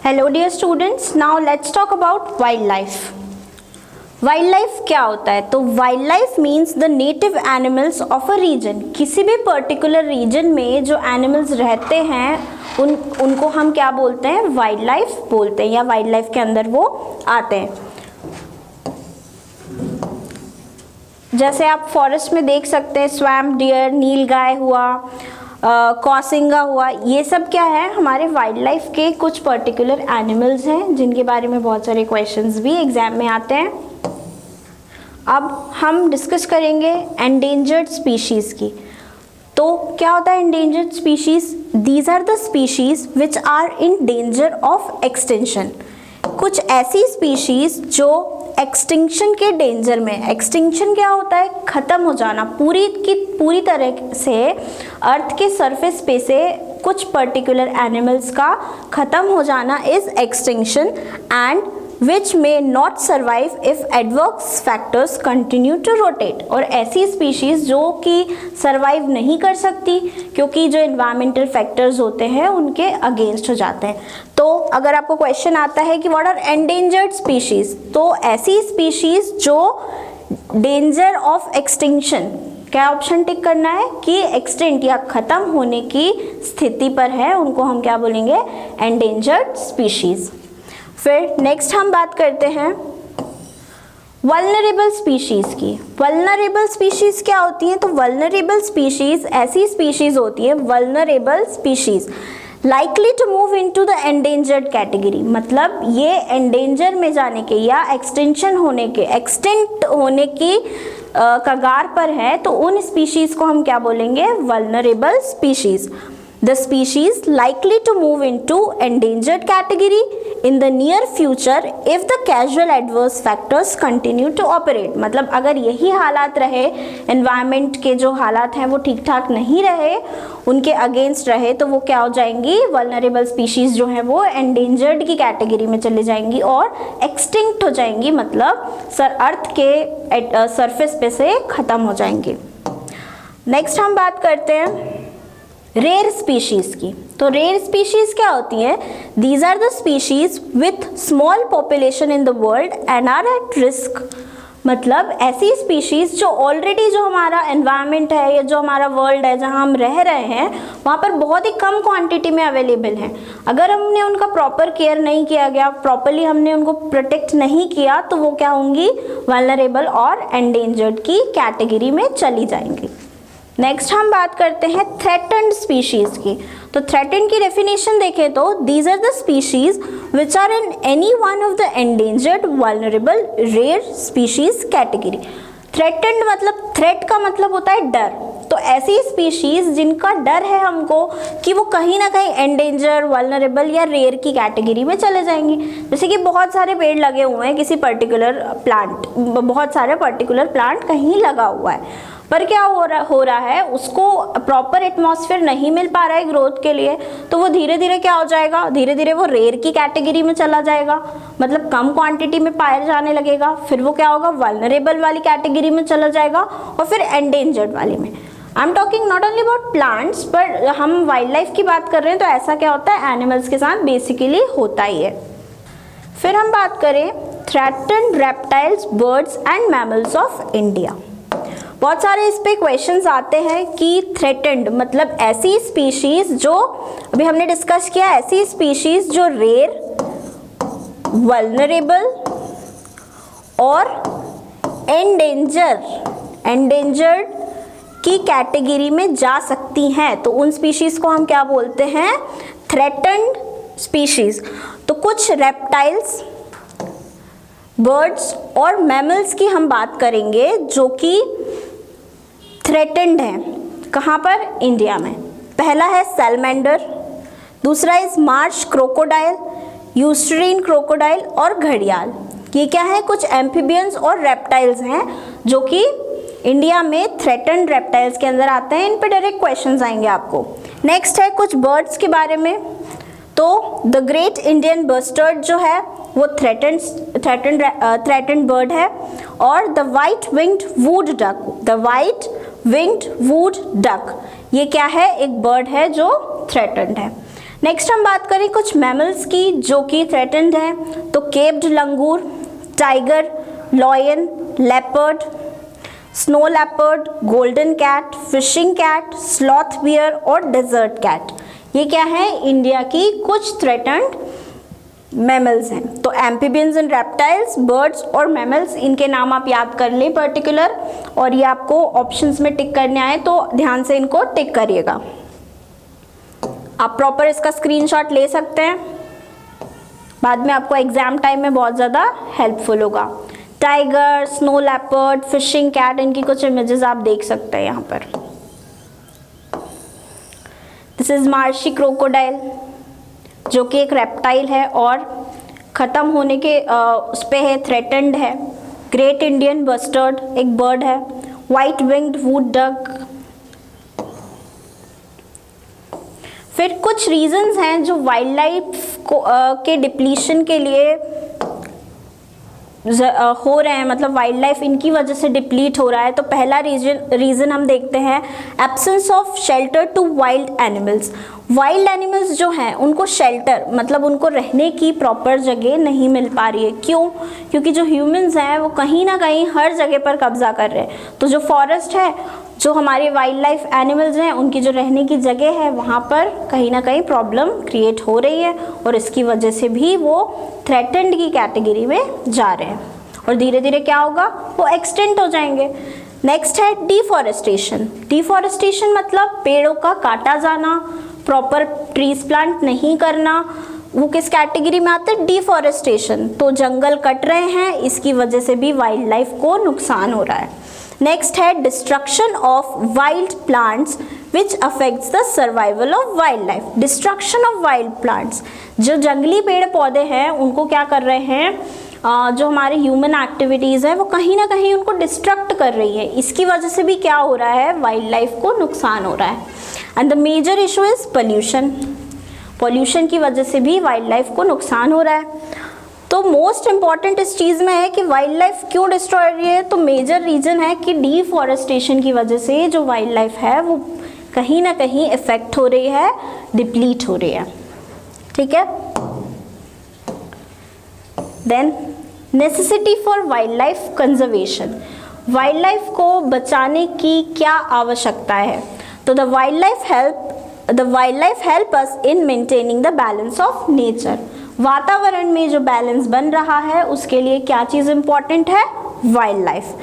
Hello dear students, now let's talk about wild life. Wild life क्या होता है? तो wild life means the native animals of a region. किसी भी particular reason में जो एनिमल्स रहते हैं उनको हम क्या बोलते हैं? वाइल्ड लाइफ बोलते हैं, या वाइल्ड लाइफ के अंदर वो आते हैं। जैसे आप फॉरेस्ट में देख सकते हैं स्वैम्प डियर, नीलगाय हुआ, कौसिंगा हुआ, ये सब क्या है? हमारे वाइल्ड लाइफ के कुछ पर्टिकुलर एनिमल्स हैं जिनके बारे में बहुत सारे क्वेश्चंस भी एग्जाम में आते हैं। अब हम डिस्कस करेंगे एंडेंजर्ड स्पीशीज़ की। तो क्या होता है endangered species? These are the species which are in danger of extinction. कुछ ऐसी स्पीशीज़ जो एक्सटिंक्शन के डेंजर में। एक्सटिंक्शन क्या होता है? ख़त्म हो जाना, पूरी तरह से अर्थ के सरफेस पे से कुछ पर्टिकुलर एनिमल्स का ख़त्म हो जाना is extinction, and which may not survive if adverse factors continue to rotate। और ऐसी स्पीशीज़ जो कि सर्वाइव नहीं कर सकती क्योंकि जो इन्वायरमेंटल फैक्टर्स होते हैं उनके अगेंस्ट हो जाते हैं। तो अगर आपको क्वेश्चन आता है कि व्हाट आर एंडेंजर्ड स्पीशीज़, तो ऐसी स्पीशीज़ जो डेंजर ऑफ एक्सटिंक्शन, क्या ऑप्शन टिक करना है कि एक्सटिंक्ट या ख़त्म होने की स्थिति पर है, उनको हम क्या बोलेंगे? Endangered species. फिर नेक्स्ट हम बात करते हैं वल्नरेबल स्पीशीज़ की। वल्नरेबल स्पीशीज़ क्या होती हैं? तो वल्नरेबल स्पीशीज़ ऐसी स्पीशीज़ होती है, vulnerable species likely to move into the endangered category. मतलब ये एंडेंजर में जाने के या एक्सटिंक्ट होने की कगार पर है, तो उन स्पीशीज़ को हम क्या बोलेंगे? Vulnerable species. The species likely to move into endangered category in the near future if the causal adverse factors continue to operate। मतलब अगर यही हालात रहे, environment के जो हालात हैं वो ठीक ठाक नहीं रहे, उनके अगेंस्ट रहे, तो वो क्या हो जाएंगी? vulnerable species जो है वो endangered की कैटेगरी में चले जाएंगी और extinct हो जाएंगी, मतलब अर्थ के सरफेस पे से ख़त्म हो जाएंगी। नेक्स्ट हम बात करते हैं रेयर स्पीशीज़ की। तो रेयर स्पीशीज़ क्या होती हैं? These are the species with small population in the world and are at risk. मतलब ऐसी स्पीशीज़ जो ऑलरेडी जो हमारा एनवायरनमेंट है या जो हमारा वर्ल्ड है जहाँ हम रह रहे हैं वहाँ पर बहुत ही कम क्वांटिटी में अवेलेबल हैं। अगर हमने उनका प्रॉपर केयर नहीं किया गया, प्रॉपरली हमने उनको प्रोटेक्ट नहीं किया, तो वो क्या होंगी? वल्नरेबल और एंडेंजर्ड की कैटेगरी में चली जाएंगी। नेक्स्ट हम बात करते हैं थ्रेटन्ड स्पीशीज़ की। तो थ्रेटन्ड की डेफिनेशन देखें तो these are the species which are in any one of the endangered vulnerable rare species category. Threatened मतलब, थ्रेट का मतलब होता है डर। तो ऐसी स्पीशीज़ जिनका डर है हमको कि वो कहीं ना कहीं एंडेंजर, वल्नरेबल या रेयर की कैटेगरी में चले जाएंगी। जैसे कि बहुत सारे पेड़ लगे हुए हैं, किसी पर्टिकुलर प्लांट, बहुत सारे पर्टिकुलर प्लांट कहीं लगा हुआ है, पर क्या हो रहा है, उसको प्रॉपर एटमॉस्फेयर नहीं मिल पा रहा है ग्रोथ के लिए, तो वो धीरे धीरे क्या हो जाएगा? धीरे धीरे वो रेयर की कैटेगरी में चला जाएगा, मतलब कम क्वांटिटी में पाया जाने लगेगा। फिर वो क्या होगा? वल्नरेबल वाली कैटेगरी में चला जाएगा और फिर एंडेंजर्ड वाली में। I am talking not only about plants, पर हम वाइल्ड लाइफ की बात कर रहे हैं, तो ऐसा क्या होता है? एनिमल्स के साथ बेसिकली होता ही है। फिर हम बात करें threatened reptiles, birds and mammals of India. बहुत सारे इस पे क्वेश्चंस आते हैं कि थ्रेटन्ड मतलब ऐसी स्पीशीज़ जो अभी हमने डिस्कस किया, ऐसी स्पीशीज़ जो रेयर, वल्नरेबल और एंडेंजर्ड की कैटेगरी में जा सकती हैं, तो उन स्पीशीज़ को हम क्या बोलते हैं? Threatened species. तो कुछ रेप्टाइल्स, बर्ड्स और मैमल्स की हम बात करेंगे जो कि थ्रेटन्ड हैं। कहाँ पर? इंडिया में। पहला है सैलमेंडर, दूसरा इज मार्श क्रोकोडाइल, यूस्ट्रीन क्रोकोडाइल और घड़ियाल। ये क्या है? कुछ एम्फीबियंस और रेप्टाइल्स हैं जो कि इंडिया में थ्रेटन्ड रेप्टाइल्स के अंदर आते हैं। इन पे डायरेक्ट क्वेश्चंस आएंगे आपको। नेक्स्ट है कुछ बर्ड्स के बारे में। तो द ग्रेट इंडियन बस्टर्ड जो है वो थ्रेटन्ड बर्ड है, और the white winged wood duck, ये क्या है? एक बर्ड है जो थ्रेटन्ड है। नेक्स्ट हम बात करें कुछ मैमल्स की जो कि थ्रेटेंड हैं, तो capped langur, tiger, lion, leopard, snow leopard, golden cat, fishing cat, sloth bear और डेजर्ट कैट। ये क्या है, इंडिया की कुछ थ्रेटेंड मैमल्स हैं। तो एम्फीबियंस एंड रेप्टाइल्स, बर्ड्स और मैमल्स, इनके नाम आप याद कर लें पर्टिकुलर, और ये आपको ऑप्शंस में टिक करने आए तो ध्यान से इनको टिक करिएगा। आप प्रॉपर इसका स्क्रीनशॉट ले सकते हैं, बाद में आपको एग्जाम टाइम में बहुत ज़्यादा हेल्पफुल होगा। Tiger, snow leopard, fishing cat, इनकी कुछ इमेजेस आप देख सकते हैं यहाँ पर। दिस इज मार्शी क्रोकोडाइल जो कि एक रेप्टाइल है और ख़त्म होने के उस पे है, थ्रेटेंड है। ग्रेट इंडियन बस्टर्ड एक बर्ड है। White winged wood duck. फिर कुछ रीजंस हैं जो वाइल्ड लाइफ को के डिप्लीशन के लिए हो रहे हैं, मतलब वाइल्ड लाइफ इनकी वजह से डिप्लीट हो रहा है। तो पहला रीज़न हम देखते हैं absence of shelter to wild animals. Wild animals जो हैं उनको शेल्टर मतलब उनको रहने की प्रॉपर जगह नहीं मिल पा रही है। क्यों? क्योंकि जो ह्यूमंस हैं वो कहीं ना कहीं हर जगह पर कब्जा कर रहे हैं। तो जो फॉरेस्ट है, जो हमारे वाइल्ड लाइफ एनिमल्स हैं, उनकी जो रहने की जगह है वहाँ पर कहीं ना कहीं प्रॉब्लम क्रिएट हो रही है और इसकी वजह से भी वो थ्रेटेंड की कैटेगरी में जा रहे हैं और धीरे धीरे क्या होगा, वो एक्सटेंट हो जाएंगे। नेक्स्ट है डिफॉरेस्टेशन। डिफॉरेस्टेशन मतलब पेड़ों का काटा जाना, प्रॉपर ट्रीज प्लांट नहीं करना, वो किस कैटेगरी में आता है, डिफॉरेस्टेशन। तो जंगल कट रहे हैं, इसकी वजह से भी वाइल्ड लाइफ को नुकसान हो रहा है। नेक्स्ट है destruction of wild plants which affects the survival of wild life. Destruction of wild plants, जो जंगली पेड़ पौधे हैं उनको क्या कर रहे हैं, जो हमारे ह्यूमन एक्टिविटीज़ है वो कहीं ना कहीं उनको डिस्ट्रक्ट कर रही है। इसकी वजह से भी क्या हो रहा है, वाइल्ड लाइफ को नुकसान हो रहा है। And the major issue is pollution. Pollution की वजह से भी वाइल्ड लाइफ को नुकसान हो रहा है। तो मोस्ट इम्पॉर्टेंट इस चीज़ में है कि वाइल्ड लाइफ क्यों डिस्ट्रॉय हो रही है, तो मेजर रीज़न है कि डिफॉरेस्टेशन की वजह से जो वाइल्ड लाइफ है वो कहीं ना कहीं इफेक्ट हो रही है, डिप्लीट हो रही है। ठीक है। Then necessity for wild life conservation. Wild life को बचाने की क्या आवश्यकता है, तो the wild life help us in maintaining the balance of nature. वातावरण में जो बैलेंस बन रहा है उसके लिए क्या चीज़ इंपॉर्टेंट है, वाइल्ड लाइफ।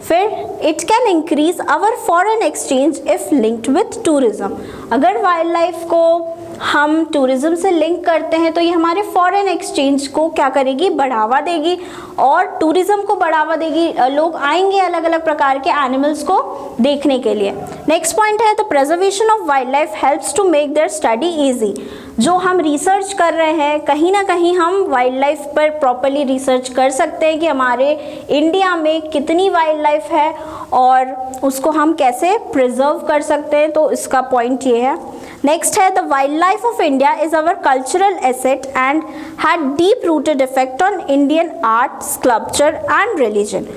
फिर it can increase our foreign exchange if linked with tourism. अगर वाइल्ड लाइफ को हम टूरिज्म से लिंक करते हैं तो ये हमारे फॉरेन एक्सचेंज को क्या करेगी, बढ़ावा देगी और टूरिज्म को बढ़ावा देगी। लोग आएंगे अलग अलग प्रकार के एनिमल्स को देखने के लिए। नेक्स्ट पॉइंट है the preservation of wild life helps to make their study easy. जो हम रिसर्च कर रहे हैं कहीं ना कहीं हम वाइल्ड लाइफ पर प्रॉपरली रिसर्च कर सकते हैं कि हमारे इंडिया में कितनी वाइल्ड लाइफ है और उसको हम कैसे प्रिजर्व कर सकते हैं। तो इसका पॉइंट ये है। नेक्स्ट है the wild life of India is our cultural asset and had deep rooted effect on Indian art, sculpture and religion.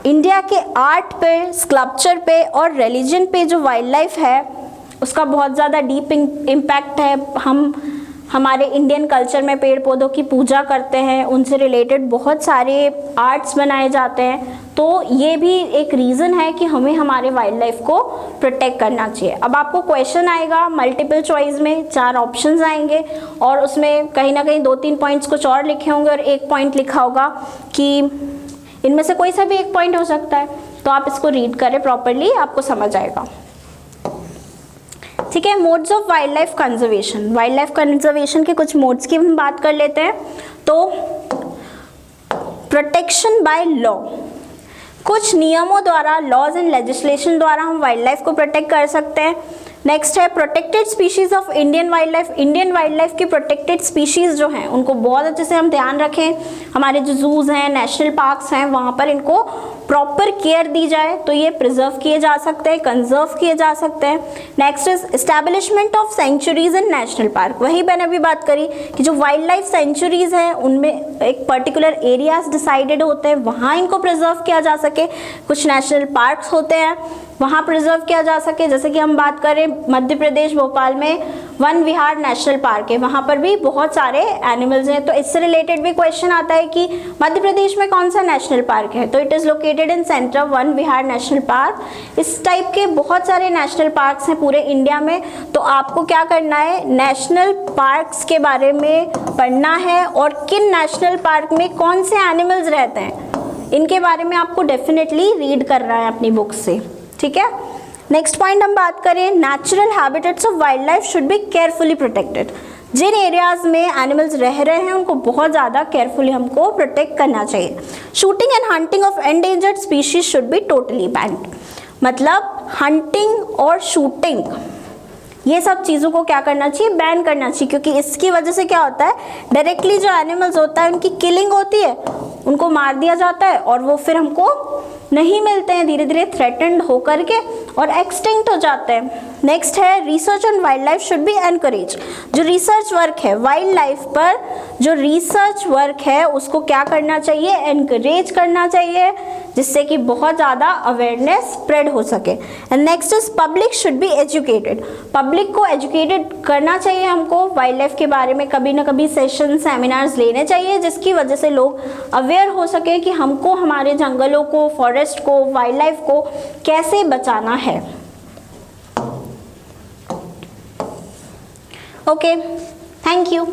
India के आर्ट पे, स्कल्पचर पे और रिलीजन पे जो वाइल्ड लाइफ है उसका बहुत ज़्यादा डीप इम्पैक्ट है। हम हमारे इंडियन कल्चर में पेड़ पौधों की पूजा करते हैं, उनसे रिलेटेड बहुत सारे आर्ट्स बनाए जाते हैं। तो ये भी एक रीज़न है कि हमें हमारे वाइल्ड लाइफ को प्रोटेक्ट करना चाहिए। अब आपको क्वेश्चन आएगा मल्टीपल चॉइस में, 4 ऑप्शंस आएंगे और उसमें कहीं ना कहीं 2-3 पॉइंट्स कुछ और लिखे होंगे और 1 पॉइंट लिखा होगा कि इनमें से कोई सा भी 1 पॉइंट हो सकता है। तो आप इसको रीड करें प्रॉपरली, आपको समझ आएगा। ठीक है। Modes of wild life conservation. Wild life conservation के कुछ मोड्स की हम बात कर लेते हैं। तो प्रोटेक्शन बाय लॉ, कुछ नियमों द्वारा, लॉज एंड लेजिस्लेशन द्वारा हम वाइल्ड लाइफ को प्रोटेक्ट कर सकते हैं। नेक्स्ट है protected species of Indian wild life. Indian wild life की प्रोटेक्टेड स्पीशीज जो हैं उनको बहुत अच्छे से हम ध्यान रखें। हमारे जो जूज हैं, नेशनल पार्क्स हैं, वहाँ पर इनको प्रॉपर केयर दी जाए तो ये प्रिजर्व किए जा सकते हैं, कंजर्व किए जा सकते हैं। Next is establishment of sanctuaries and national park. वही मैंने अभी बात करी कि जो वाइल्ड लाइफ सेंचुरीज हैं उनमें एक पर्टिकुलर एरियाज डिसाइडेड होते हैं, वहाँ इनको प्रिजर्व किया जा सके। कुछ नेशनल पार्क्स होते हैं, वहाँ प्रिजर्व किया जा सके। जैसे कि हम बात करें मध्य प्रदेश भोपाल में वन विहार नेशनल पार्क है, वहाँ पर भी बहुत सारे एनिमल्स हैं। तो इससे रिलेटेड भी क्वेश्चन आता है कि मध्य प्रदेश में कौन सा नेशनल पार्क है, तो it is located in centre one Vihar national park. इस टाइप के बहुत सारे नेशनल पार्क्स हैं पूरे इंडिया में। तो आपको क्या करना है, नेशनल पार्क्स के बारे में पढ़ना है और किन नेशनल पार्क में कौन से एनिमल्स रहते हैं इनके बारे में आपको डेफिनेटली रीड करना है अपनी बुक से, ठीक है। नेक्स्ट पॉइंट हम बात करें, natural habitats of wild life should be carefully protected. जिन एरियाज में एनिमल्स रह रहे हैं उनको बहुत ज़्यादा केयरफुली हमको प्रोटेक्ट करना चाहिए। Shooting and hunting of endangered species should be totally band. मतलब हंटिंग और शूटिंग ये सब चीज़ों को क्या करना चाहिए, बैन करना चाहिए, क्योंकि इसकी वजह से क्या होता है, डायरेक्टली जो एनिमल्स होता है उनकी किलिंग होती है, उनको मार दिया जाता है और वो फिर हमको नहीं मिलते हैं, धीरे धीरे थ्रेटेंड होकर के और एक्सटिंक्ट हो जाते हैं। नेक्स्ट है, research on wild life should be encourage. जो रिसर्च वर्क है वाइल्ड लाइफ पर, जो रिसर्च वर्क है उसको क्या करना चाहिए, एनकरेज करना चाहिए, जिससे कि बहुत ज़्यादा अवेयरनेस स्प्रेड हो सके। And next is public should be educated. Public को एजुकेटेड करना चाहिए हमको वाइल्ड लाइफ के बारे में, कभी ना कभी सेशन सेमिनार्स लेने चाहिए जिसकी वजह से लोग अवेयर हो सके कि हमको हमारे जंगलों को, फॉरेस्ट को, वाइल्ड लाइफ को कैसे बचाना है। Okay, thank you.